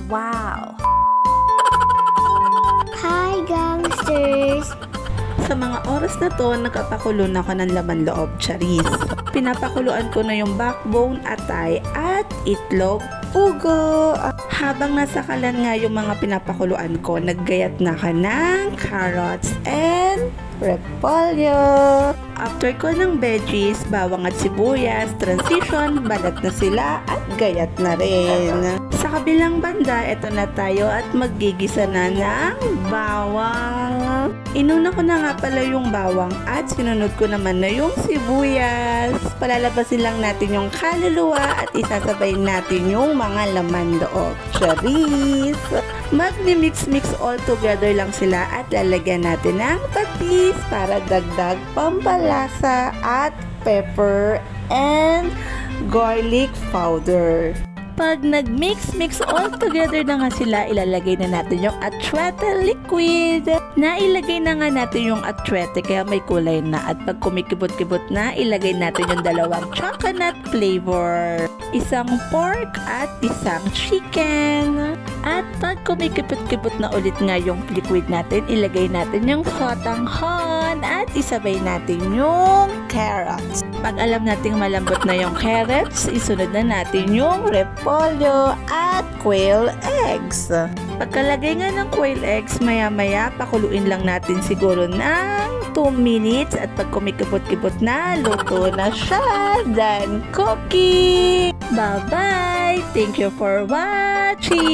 Wow! Hi, gangsters! Sa mga oras na to, nagpapakulo na ako ng laman loob, charis. Pinapakuluan ko na yung backbone, atay, at itlog, pugo. Habang nasa kalan nga yung mga pinapakuluan ko, naggayat na ka ng carrots and repolyo. After ko ng veggies, bawang at sibuyas, transition, balat na sila at gayat na rin. Sa kabilang banda, eto na tayo at maggigisa na ng bawang. Inuna ko na nga pala yung bawang at sinunod ko naman na yung sibuyas. Palalabasin lang natin yung kaluluwa at isasabay natin yung mga laman loob. Charis! Magni-mix-mix all together lang sila at lalagyan natin ng patis para dagdag pampalasa at pepper and garlic powder. Pag nag-mix-mix all together na nga sila, ilalagay na natin yung atreté liquid. Nailagay na nga natin yung atreté kaya may kulay na. At pag kumikibot-kibot na, ilagay natin yung dalawang coconut flavor. Isang pork at isang chicken. At pag kumikibot-kibot na ulit nga yung liquid natin, ilagay natin yung sotanghon at isabay natin yung carrots. Pag alam nating malambot na yung carrots, isunod na natin yung repolyo at quail eggs. Pagkalagay nga ng quail eggs, maya-maya pakuluin lang natin siguro ng 2 minutes at pag kumikibot-kibot na, luto na siya. Done cooking! Bye-bye! Thank you for watching!